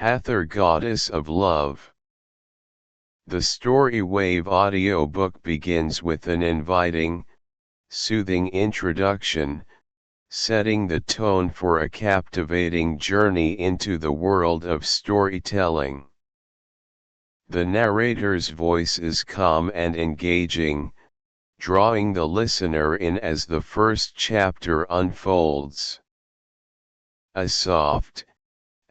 Hathor, goddess of love. The Story Wave audiobook begins with an inviting, soothing introduction, setting the tone for a captivating journey into the world of storytelling. The narrator's voice is calm and engaging, drawing the listener in as the first chapter unfolds. A soft,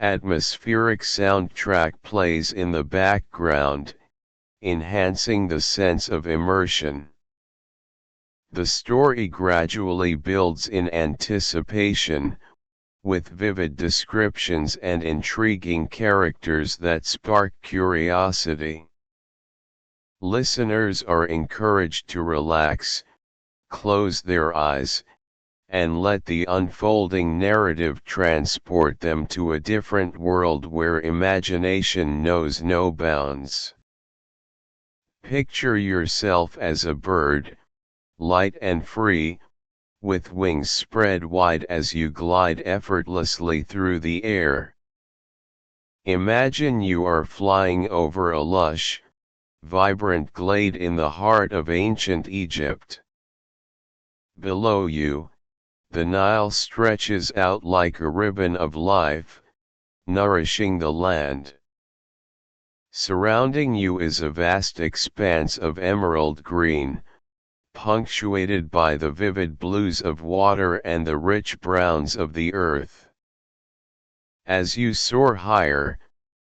atmospheric soundtrack plays in the background, enhancing the sense of immersion. The story gradually builds in anticipation, with vivid descriptions and intriguing characters that spark curiosity. Listeners are encouraged to relax, close their eyes, and let the unfolding narrative transport them to a different world where imagination knows no bounds. Picture yourself as a bird, light and free, with wings spread wide as you glide effortlessly through the air. Imagine you are flying over a lush, vibrant glade in the heart of ancient Egypt. Below you, the Nile stretches out like a ribbon of life, nourishing the land. Surrounding you is a vast expanse of emerald green, punctuated by the vivid blues of water and the rich browns of the earth. As you soar higher,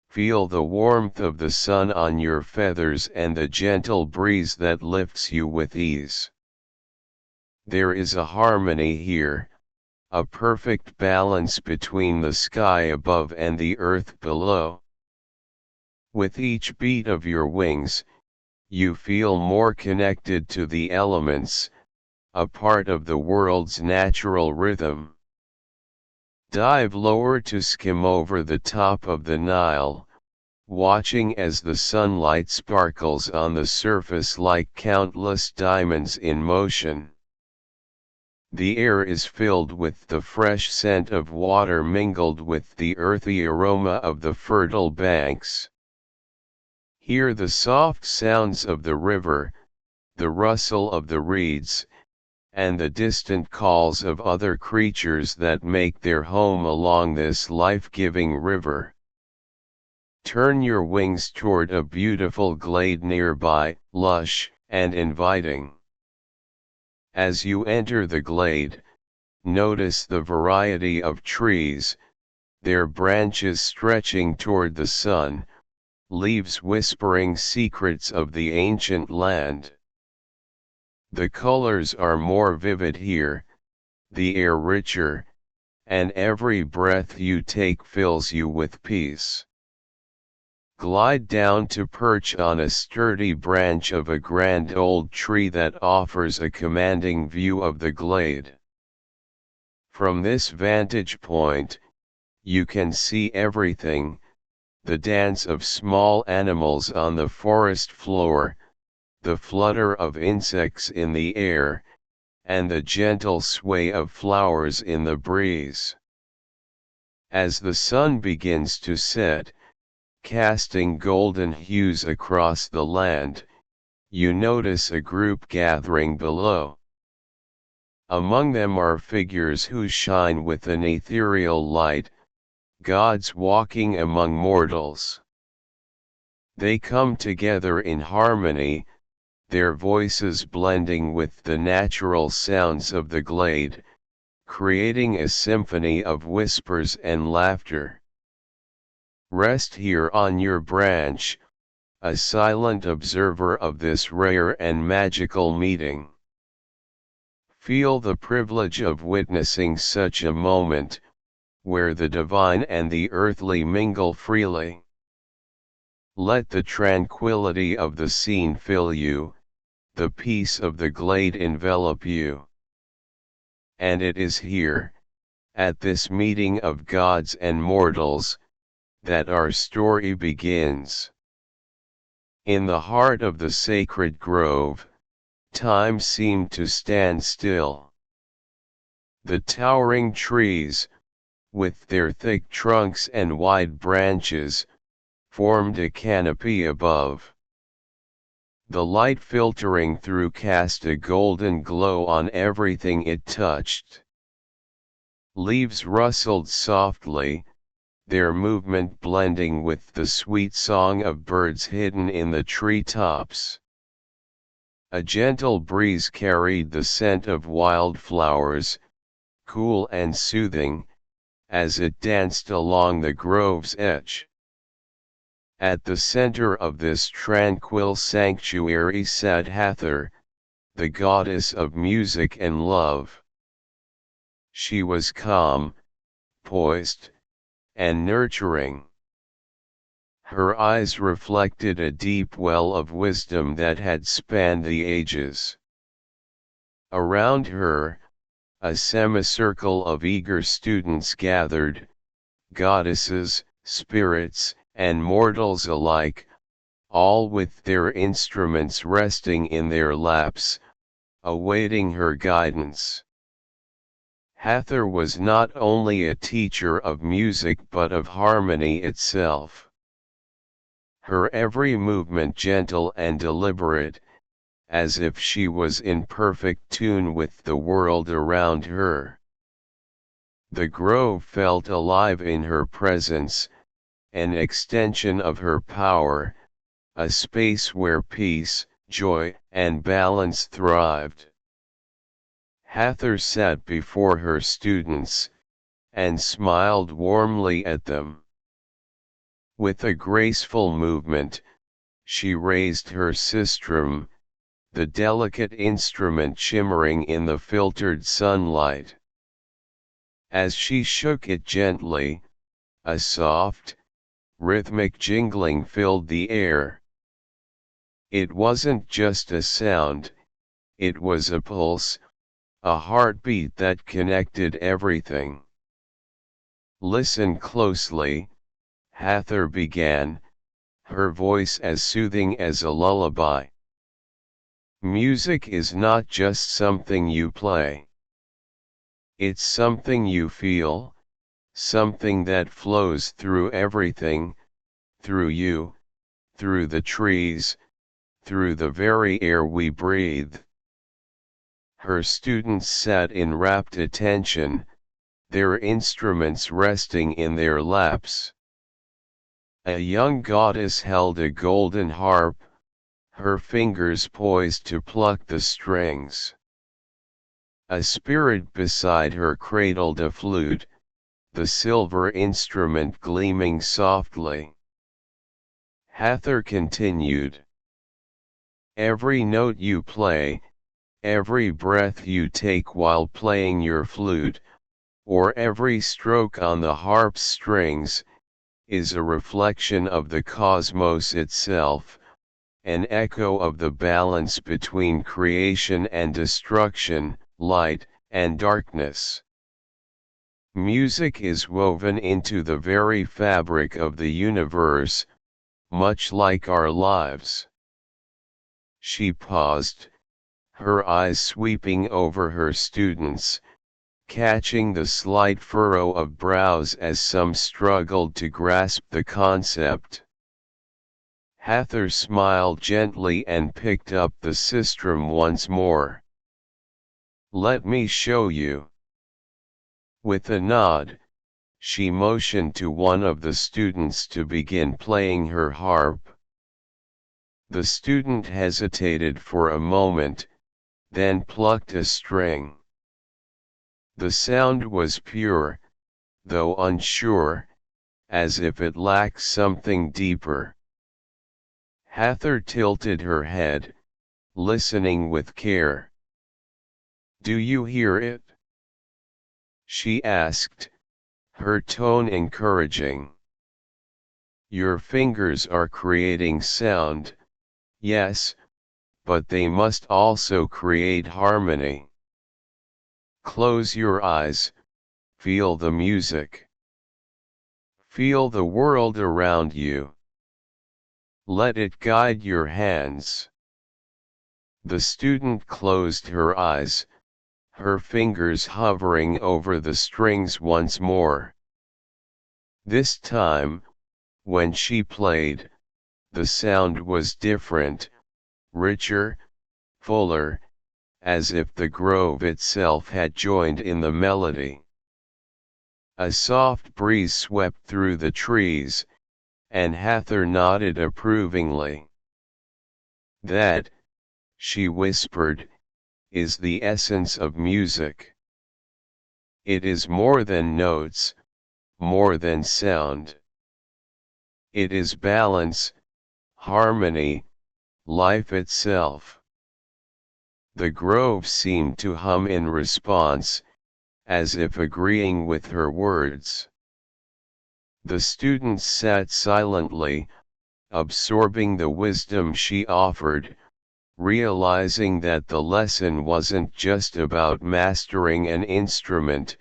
feel the warmth of the sun on your feathers and the gentle breeze that lifts you with ease. There is a harmony here, a perfect balance between the sky above and the earth below. With each beat of your wings, you feel more connected to the elements, a part of the world's natural rhythm. Dive lower to skim over the top of the Nile, watching as the sunlight sparkles on the surface like countless diamonds in motion. The air is filled with the fresh scent of water mingled with the earthy aroma of the fertile banks. Hear the soft sounds of the river, the rustle of the reeds, and the distant calls of other creatures that make their home along this life-giving river. Turn your wings toward a beautiful glade nearby, lush and inviting. As you enter the glade, notice the variety of trees, their branches stretching toward the sun, leaves whispering secrets of the ancient land. The colors are more vivid here, the air richer, and every breath you take fills you with peace. Glide down to perch on a sturdy branch of a grand old tree that offers a commanding view of the glade. From this vantage point, you can see everything: the dance of small animals on the forest floor, the flutter of insects in the air, and the gentle sway of flowers in the breeze. As the sun begins to set, casting golden hues across the land, you notice a group gathering below. Among them are figures who shine with an ethereal light, gods walking among mortals. They come together in harmony, their voices blending with the natural sounds of the glade, creating a symphony of whispers and laughter. Rest here on your branch, a silent observer of this rare and magical meeting. Feel the privilege of witnessing such a moment, where the divine and the earthly mingle freely. Let the tranquility of the scene fill you, the peace of the glade envelop you. And it is here, at this meeting of gods and mortals, that our story begins. In the heart of the sacred grove, time seemed to stand still. The towering trees, with their thick trunks and wide branches, formed a canopy above. The light filtering through cast a golden glow on everything it touched. Leaves rustled softly, their movement blending with the sweet song of birds hidden in the treetops. A gentle breeze carried the scent of wildflowers, cool and soothing, as it danced along the grove's edge. At the center of this tranquil sanctuary sat Hathor, the goddess of music and love. She was calm, poised, and nurturing. Her eyes reflected a deep well of wisdom that had spanned the ages. Around her, a semicircle of eager students gathered, goddesses, spirits, and mortals alike, all with their instruments resting in their laps, awaiting her guidance. Hathor was not only a teacher of music but of harmony itself. Her every movement gentle and deliberate, as if she was in perfect tune with the world around her. The grove felt alive in her presence, an extension of her power, a space where peace, joy, and balance thrived. Hathor sat before her students, and smiled warmly at them. With a graceful movement, she raised her sistrum, the delicate instrument shimmering in the filtered sunlight. As she shook it gently, a soft, rhythmic jingling filled the air. It wasn't just a sound, it was a pulse, a heartbeat that connected everything. Listen closely, Hathor began, her voice as soothing as a lullaby. Music is not just something you play. It's something you feel, something that flows through everything, through you, through the trees, through the very air we breathe. Her students sat in rapt attention, their instruments resting in their laps. A young goddess held a golden harp, her fingers poised to pluck the strings. A spirit beside her cradled a flute, the silver instrument gleaming softly. Hathor continued. Every note you play, every breath you take while playing your flute, or every stroke on the harp's strings, is a reflection of the cosmos itself, an echo of the balance between creation and destruction, light and darkness. Music is woven into the very fabric of the universe, much like our lives. She paused, her eyes sweeping over her students, catching the slight furrow of brows as some struggled to grasp the concept. Hathor smiled gently and picked up the sistrum once more. Let me show you. With a nod, she motioned to one of the students to begin playing her harp. The student hesitated for a moment, then plucked a string. The sound was pure, though unsure, as if it lacked something deeper. Hathor tilted her head, listening with care. Do you hear it? She asked, her tone encouraging. Your fingers are creating sound, yes, but they must also create harmony. Close your eyes, feel the music. Feel the world around you. Let it guide your hands. The student closed her eyes, her fingers hovering over the strings once more. This time, when she played, the sound was different, richer, fuller, as if the grove itself had joined in the melody. A soft breeze swept through the trees, and Hathor nodded approvingly. "That," she whispered, "is the essence of music. It is more than notes, more than sound. It is balance, harmony, life itself." The grove seemed to hum in response, as if agreeing with her words. The students sat silently, absorbing the wisdom she offered, realizing that the lesson wasn't just about mastering an instrument,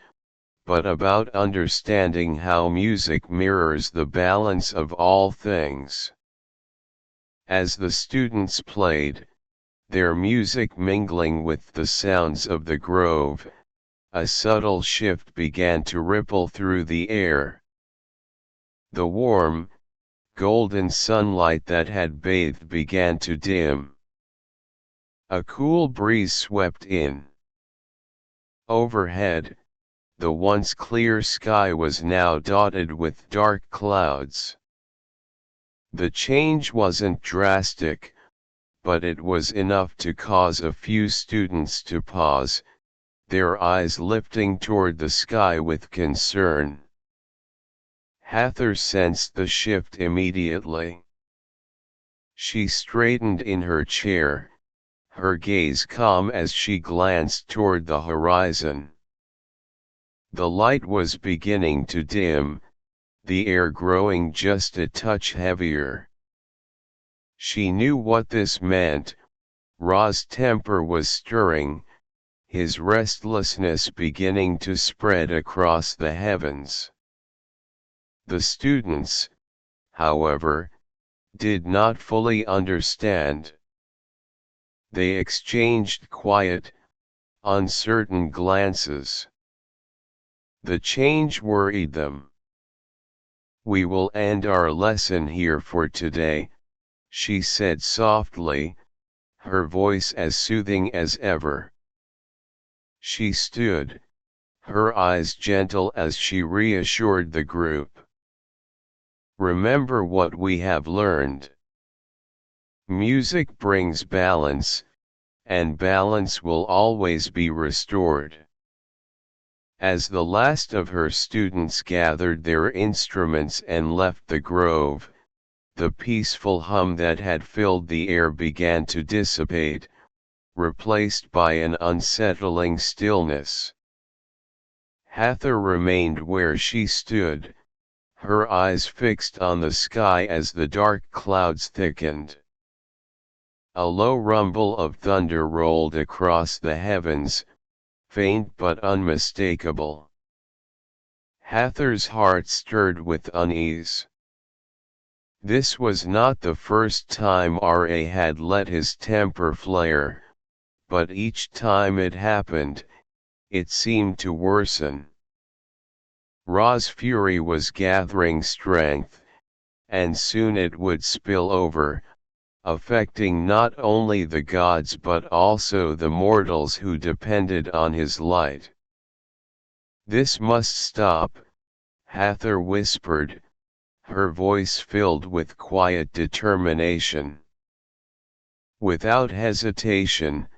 but about understanding how music mirrors the balance of all things. As the students played, their music mingling with the sounds of the grove, a subtle shift began to ripple through the air. The warm, golden sunlight that had bathed began to dim. A cool breeze swept in. Overhead, the once clear sky was now dotted with dark clouds. The change wasn't drastic, but it was enough to cause a few students to pause, their eyes lifting toward the sky with concern. Hathor sensed the shift immediately. She straightened in her chair, her gaze calm as she glanced toward the horizon. The light was beginning to dim, the air growing just a touch heavier. She knew what this meant. Ra's temper was stirring, his restlessness beginning to spread across the heavens. The students, however, did not fully understand. They exchanged quiet, uncertain glances. The change worried them. "We will end our lesson here for today," she said softly, her voice as soothing as ever. She stood, her eyes gentle as she reassured the group. "Remember what we have learned. Music brings balance, and balance will always be restored." As the last of her students gathered their instruments and left the grove, the peaceful hum that had filled the air began to dissipate, replaced by an unsettling stillness. Hathor remained where she stood, her eyes fixed on the sky as the dark clouds thickened. A low rumble of thunder rolled across the heavens, faint but unmistakable. Hathor's heart stirred with unease. This was not the first time Ra had let his temper flare, but each time it happened, it seemed to worsen. Ra's fury was gathering strength, and soon it would spill over, affecting not only the gods but also the mortals who depended on his light. "This must stop," Hathor whispered, her voice filled with quiet determination. Without hesitation,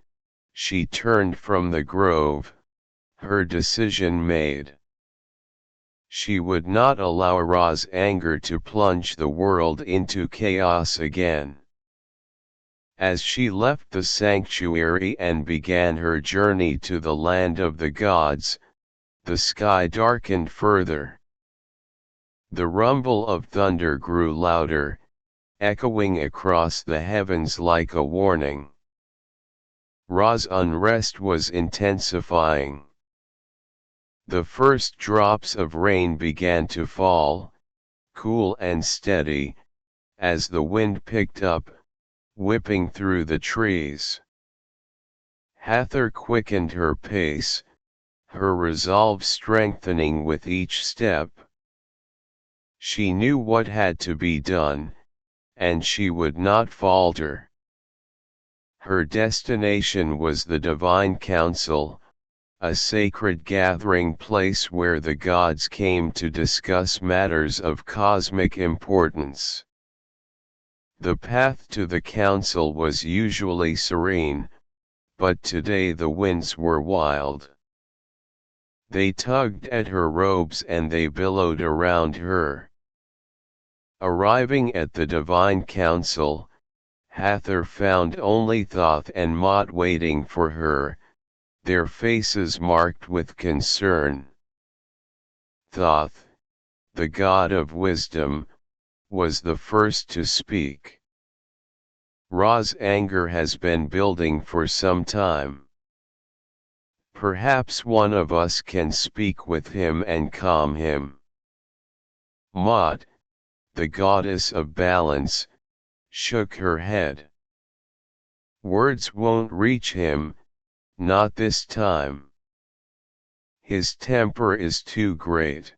she turned from the grove, her decision made. She would not allow Ra's anger to plunge the world into chaos again. As she left the sanctuary and began her journey to the land of the gods, the sky darkened further. The rumble of thunder grew louder, echoing across the heavens like a warning. Ra's unrest was intensifying. The first drops of rain began to fall, cool and steady, as the wind picked up, whipping through the trees. Hathor quickened her pace, her resolve strengthening with each step. She knew what had to be done, and she would not falter. Her destination was the Divine Council, a sacred gathering place where the gods came to discuss matters of cosmic importance. The path to the council was usually serene, but today the winds were wild. They tugged at her robes and they billowed around her. Arriving at the Divine Council, Hathor found only Thoth and Mot waiting for her, their faces marked with concern. Thoth, the god of wisdom, was the first to speak. Ra's anger has been building for some time. Perhaps one of us can speak with him and calm him. Mot, the goddess of balance, shook her head. Words won't reach him, not this time. His temper is too great.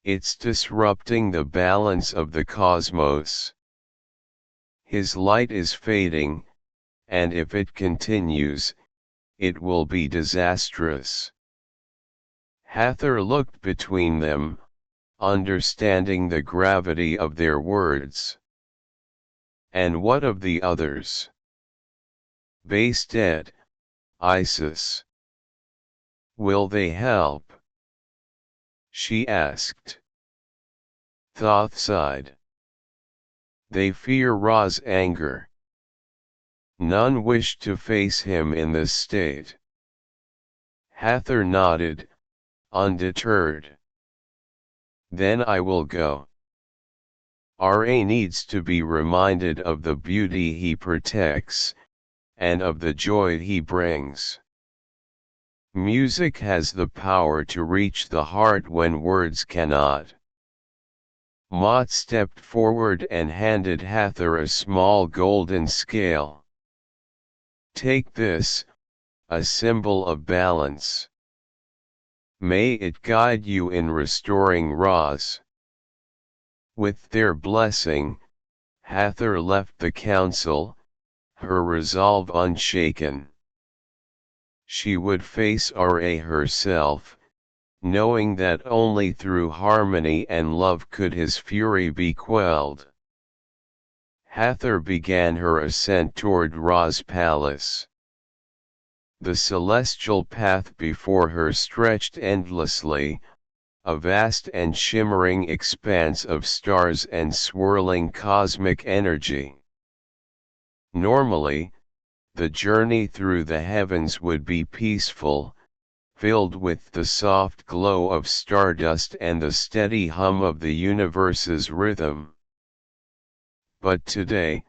It's disrupting the balance of the cosmos. His light is fading, and if it continues, it will be disastrous. Hathor looked between them, understanding the gravity of their words. And what of the others? Bastet, Isis. Will they help? She asked. Thoth sighed. They fear Ra's anger. None wish to face him in this state. Hathor nodded, undeterred. Then I will go. Ra needs to be reminded of the beauty he protects, and of the joy he brings. Music has the power to reach the heart when words cannot. Mot stepped forward and handed Hathor a small golden scale. Take this, a symbol of balance. May it guide you in restoring Ra's. With their blessing, Hathor left the council, her resolve unshaken. She would face Ra herself, knowing that only through harmony and love could his fury be quelled. Hathor began her ascent toward Ra's palace. The celestial path before her stretched endlessly, a vast and shimmering expanse of stars and swirling cosmic energy. Normally, the journey through the heavens would be peaceful, filled with the soft glow of stardust and the steady hum of the universe's rhythm. But today,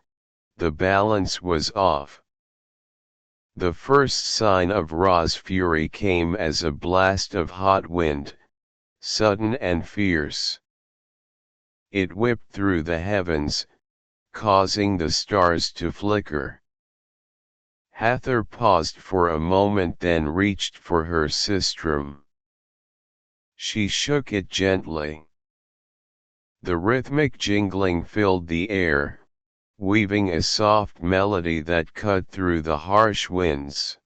the balance was off. The first sign of Ra's fury came as a blast of hot wind, sudden and fierce. It whipped through the heavens, causing the stars to flicker. Hathor paused for a moment, then reached for her sistrum. She shook it gently. The rhythmic jingling filled the air, weaving a soft melody that cut through the harsh winds.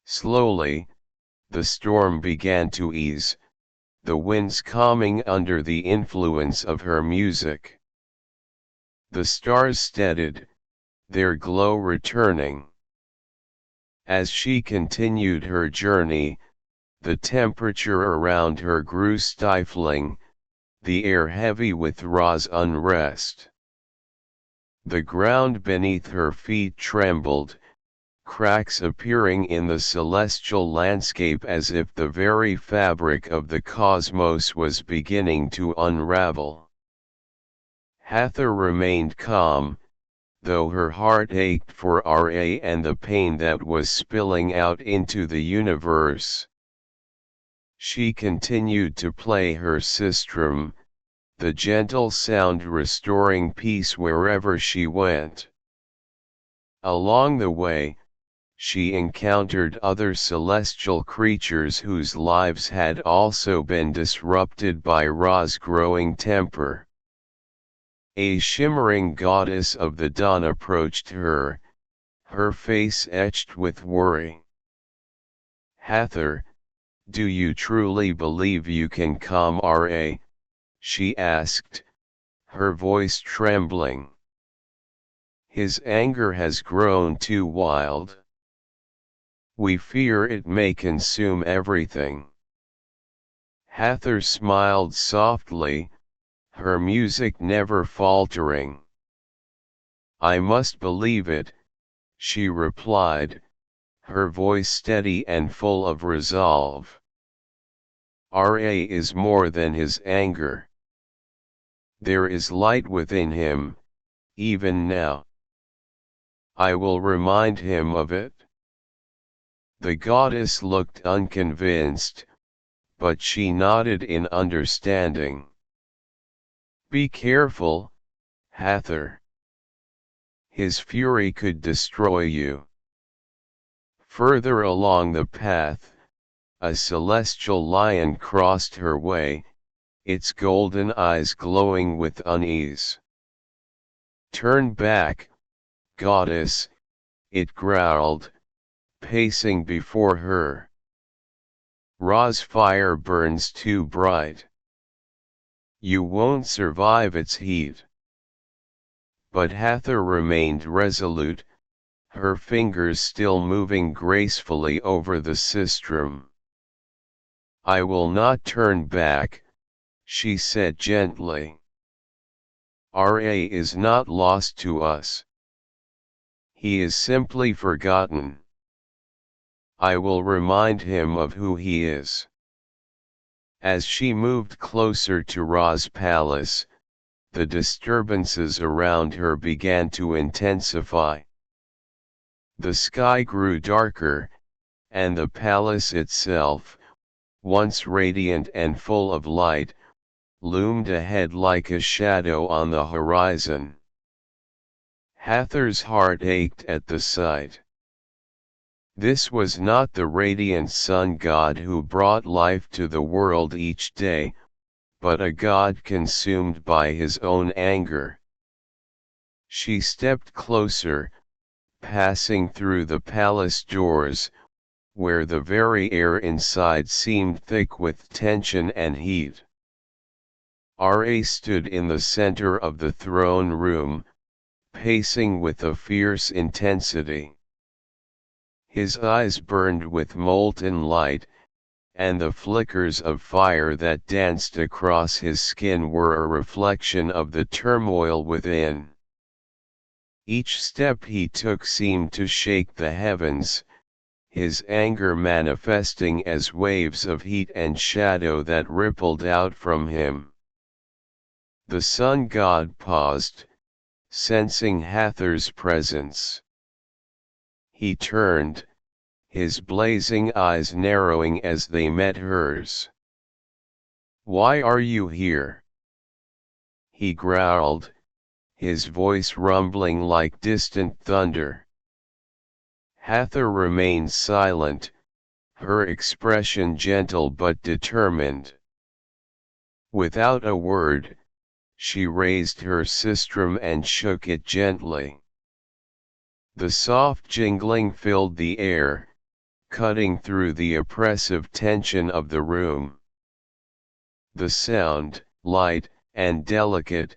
Slowly, the storm began to ease, the winds calming under the influence of her music. The stars steadied, their glow returning. As she continued her journey, the temperature around her grew stifling, the air heavy with Ra's unrest. The ground beneath her feet trembled, cracks appearing in the celestial landscape as if the very fabric of the cosmos was beginning to unravel. Hathor remained calm, though her heart ached for Ra and the pain that was spilling out into the universe. She continued to play her sistrum, the gentle sound restoring peace wherever she went. Along the way, she encountered other celestial creatures whose lives had also been disrupted by Ra's growing temper. A shimmering goddess of the dawn approached her, her face etched with worry. "Hathor, do you truly believe you can calm Ra?" she asked, her voice trembling. "His anger has grown too wild. We fear it may consume everything." Hathor smiled softly, her music never faltering. "I must believe it," she replied, her voice steady and full of resolve. "Ra is more than his anger. There is light within him, even now. I will remind him of it." The goddess looked unconvinced, but she nodded in understanding. "Be careful, Hathor. His fury could destroy you." Further along the path, a celestial lion crossed her way, its golden eyes glowing with unease. "Turn back, goddess," it growled, pacing before her. "Ra's fire burns too bright. You won't survive its heat." But Hathor remained resolute, her fingers still moving gracefully over the sistrum. "I will not turn back," she said gently. "Ra is not lost to us. He is simply forgotten. I will remind him of who he is." As she moved closer to Ra's palace, the disturbances around her began to intensify. The sky grew darker, and the palace itself, once radiant and full of light, loomed ahead like a shadow on the horizon. Hathor's heart ached at the sight. This was not the radiant sun god who brought life to the world each day, but a god consumed by his own anger. She stepped closer, passing through the palace doors, where the very air inside seemed thick with tension and heat. Ra stood in the center of the throne room, pacing with a fierce intensity. His eyes burned with molten light, and the flickers of fire that danced across his skin were a reflection of the turmoil within. Each step he took seemed to shake the heavens, his anger manifesting as waves of heat and shadow that rippled out from him. The sun god paused, sensing Hathor's presence. He turned, his blazing eyes narrowing as they met hers. "Why are you here?" he growled, his voice rumbling like distant thunder. Hathor remained silent, her expression gentle but determined. Without a word, she raised her sistrum and shook it gently. The soft jingling filled the air, cutting through the oppressive tension of the room. The sound, light and delicate,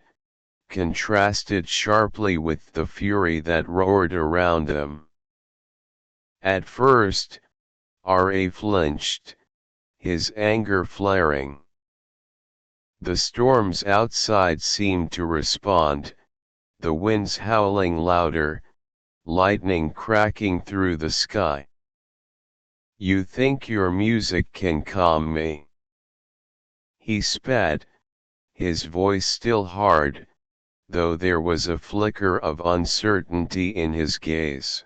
contrasted sharply with the fury that roared around them. At first, Ra flinched, his anger flaring. The storms outside seemed to respond, the winds howling louder, lightning cracking through the sky. "You think your music can calm me?" he spat, his voice still hard, though there was a flicker of uncertainty in his gaze.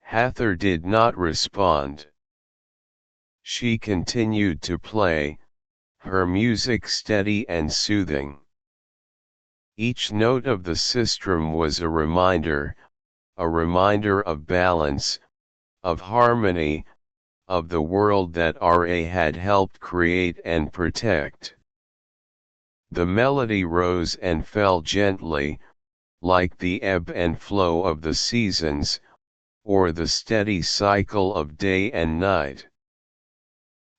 Hathor did not respond. She continued to play, her music steady and soothing. Each note of the sistrum was a reminder, a reminder of balance, of harmony, of the world that Ra had helped create and protect. The melody rose and fell gently, like the ebb and flow of the seasons, or the steady cycle of day and night.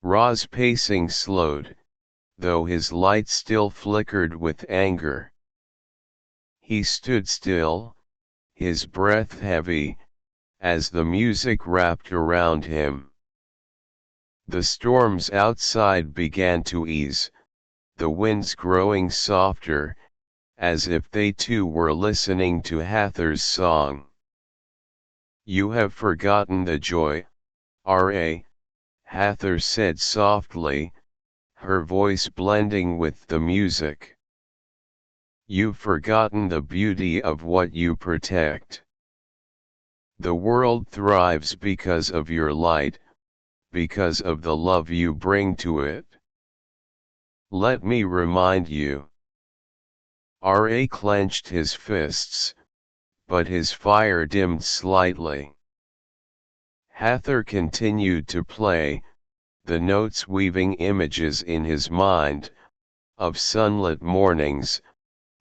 Ra's pacing slowed, though his light still flickered with anger. He stood still, his breath heavy, as the music wrapped around him. The storms outside began to ease, the winds growing softer, as if they too were listening to Hathor's song. "You have forgotten the joy, R.A., Hathor said softly, her voice blending with the music. "You've forgotten the beauty of what you protect. The world thrives because of your light, because of the love you bring to it. Let me remind you." R.A. clenched his fists, but his fire dimmed slightly. Hathor continued to play, the notes weaving images in his mind, of sunlit mornings,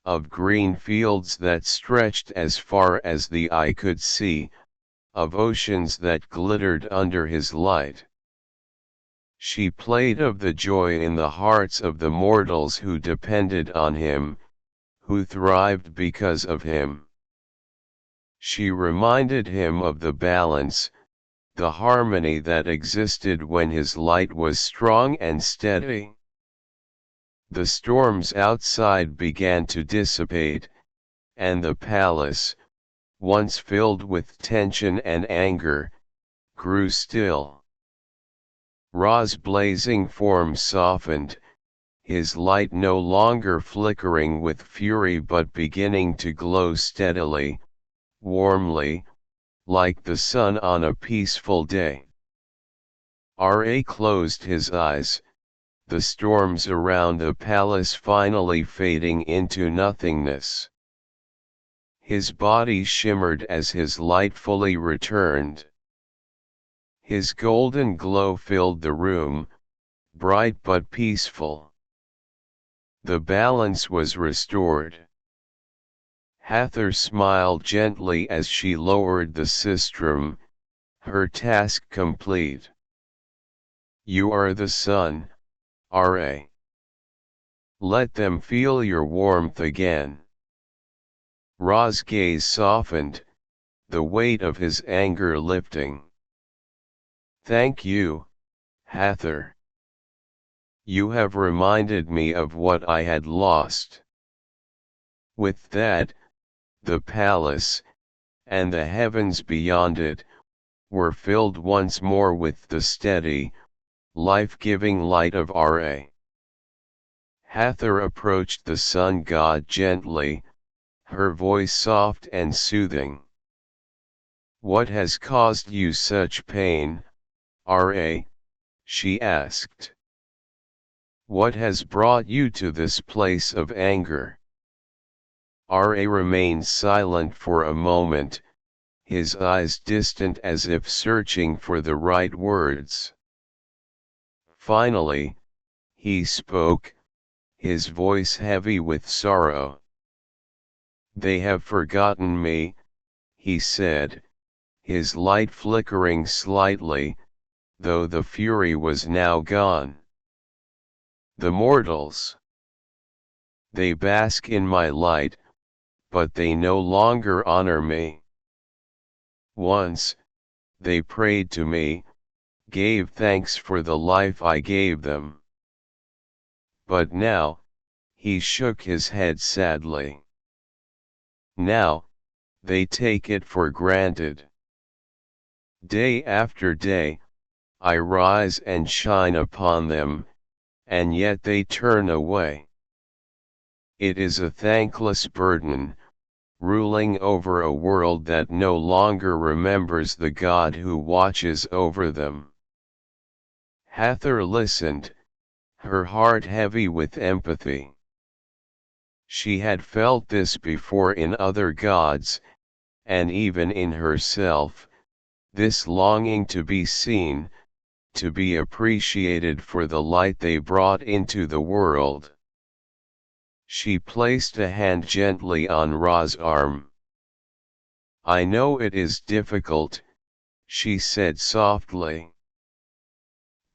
of green fields that stretched as far as the eye could see, of oceans that glittered under his light. She played of the joy in the hearts of the mortals who depended on him, who thrived because of him. She reminded him of the balance, the harmony that existed when his light was strong and steady. The storms outside began to dissipate, and the palace, once filled with tension and anger, grew still. Ra's blazing form softened, his light no longer flickering with fury but beginning to glow steadily, warmly, like the sun on a peaceful day. R.A. closed his eyes, the storms around the palace finally fading into nothingness. His body shimmered as his light fully returned. His golden glow filled the room, bright but peaceful. The balance was restored. Hathor smiled gently as she lowered the sistrum, her task complete. "You are the sun, R.A. Let them feel your warmth again." Ra's gaze softened, the weight of his anger lifting. "Thank you, Hathor. You have reminded me of what I had lost." With that, the palace, and the heavens beyond it, were filled once more with the steady, life-giving light of Ra. Hathor approached the sun god gently, her voice soft and soothing. "What has caused you such pain, Ra?" she asked. "What has brought you to this place of anger?" Ra remained silent for a moment, his eyes distant as if searching for the right words. Finally, he spoke, his voice heavy with sorrow. "They have forgotten me," he said, his light flickering slightly, though the fury was now gone. "The mortals. They bask in my light, but they no longer honor me. Once, they prayed to me, gave thanks for the life I gave them. But now," he shook his head sadly. "Now, they take it for granted. Day after day, I rise and shine upon them, and yet they turn away. It is a thankless burden, ruling over a world that no longer remembers the God who watches over them." Hathor listened, her heart heavy with empathy. She had felt this before in other gods, and even in herself, this longing to be seen, to be appreciated for the light they brought into the world. She placed a hand gently on Ra's arm. "I know it is difficult," she said softly.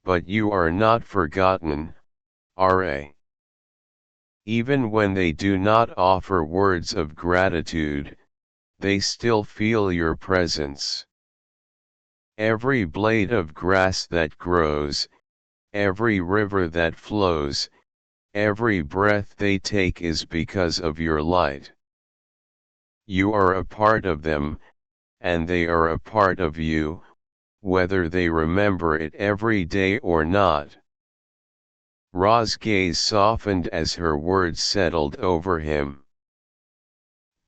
"But you are not forgotten, Ra. Even when they do not offer words of gratitude, they still feel your presence. Every blade of grass that grows, every river that flows, every breath they take is because of your light. You are a part of them, and they are a part of you, whether they remember it every day or not." Ra's gaze softened as her words settled over him.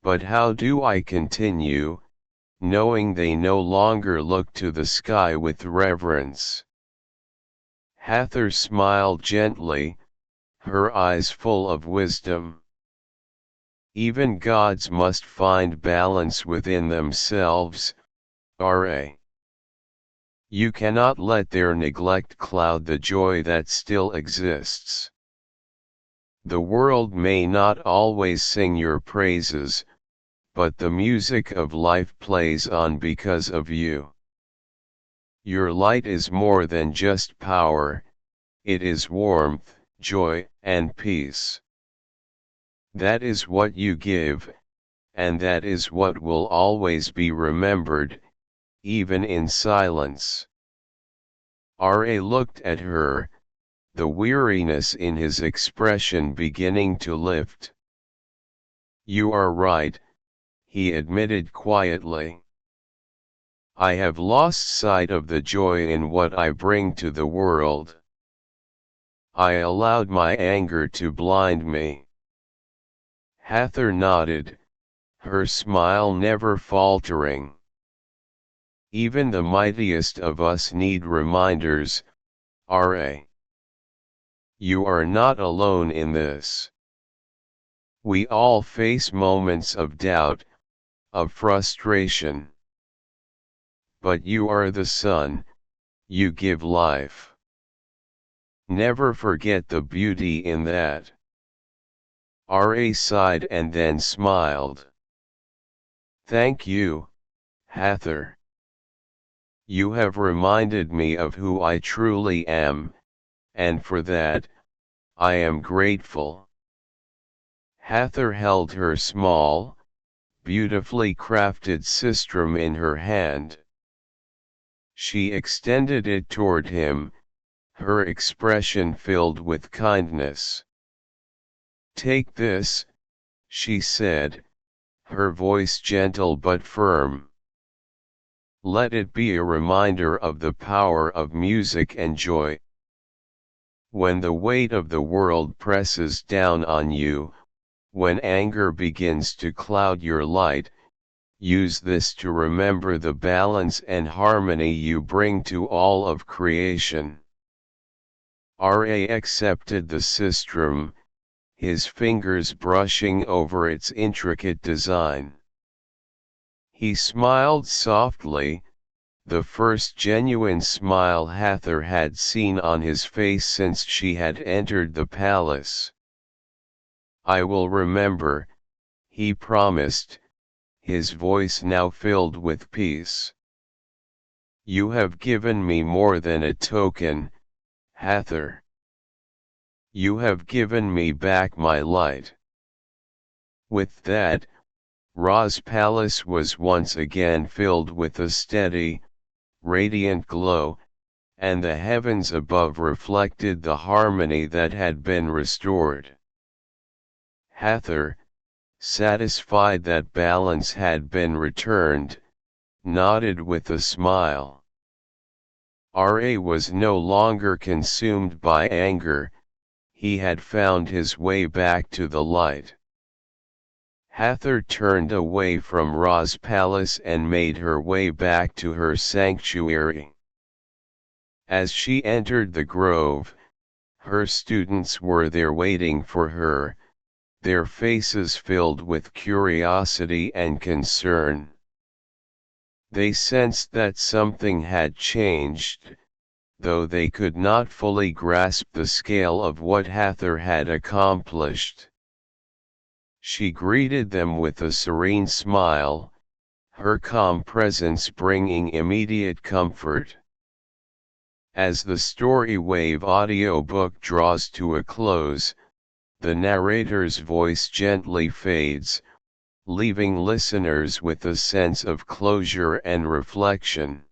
"But how do I continue, knowing they no longer look to the sky with reverence?" Hathor smiled gently, her eyes full of wisdom. "Even gods must find balance within themselves, Ra. You cannot let their neglect cloud the joy that still exists. The world may not always sing your praises, but the music of life plays on because of you. Your light is more than just power, it is warmth, joy, and peace. That is what you give, and that is what will always be remembered, even in silence." Ra looked at her, the weariness in his expression beginning to lift. "You are right," he admitted quietly. "I have lost sight of the joy in what I bring to the world. I allowed my anger to blind me." Hathor nodded, her smile never faltering. "Even the mightiest of us need reminders, Ra. You are not alone in this. We all face moments of doubt, of frustration. But you are the sun, you give life. Never forget the beauty in that." Ra sighed and then smiled. "Thank you, Hathor. You have reminded me of who I truly am, and for that, I am grateful." Hathor held her small, beautifully crafted sistrum in her hand. She extended it toward him, her expression filled with kindness. "Take this," she said, her voice gentle but firm. "Let it be a reminder of the power of music and joy. When the weight of the world presses down on you, when anger begins to cloud your light, use this to remember the balance and harmony you bring to all of creation." Ra accepted the sistrum, his fingers brushing over its intricate design. He smiled softly, the first genuine smile Hathor had seen on his face since she had entered the palace. "I will remember," he promised, his voice now filled with peace. "You have given me more than a token, Hathor. You have given me back my light." With that, Ra's palace was once again filled with a steady, radiant glow, and the heavens above reflected the harmony that had been restored. Hathor, satisfied that balance had been returned, nodded with a smile. Ra was no longer consumed by anger, he had found his way back to the light. Hathor turned away from Ra's palace and made her way back to her sanctuary. As she entered the grove, her students were there waiting for her, their faces filled with curiosity and concern. They sensed that something had changed, though they could not fully grasp the scale of what Hathor had accomplished. She greeted them with a serene smile, her calm presence bringing immediate comfort. As the Story Wave audiobook draws to a close, the narrator's voice gently fades, leaving listeners with a sense of closure and reflection.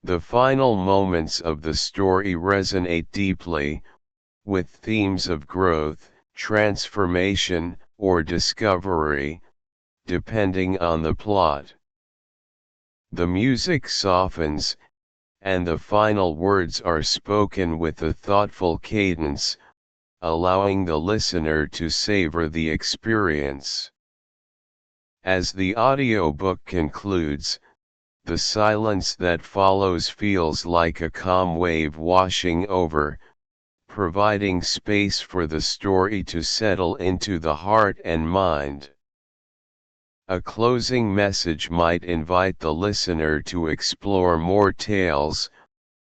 The final moments of the story resonate deeply, with themes of growth, transformation, or discovery, depending on the plot. The music softens, and the final words are spoken with a thoughtful cadence, allowing the listener to savor the experience. As the audiobook concludes, the silence that follows feels like a calm wave washing over, providing space for the story to settle into the heart and mind. A closing message might invite the listener to explore more tales,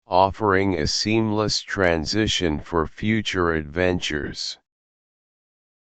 offering a seamless transition for future adventures.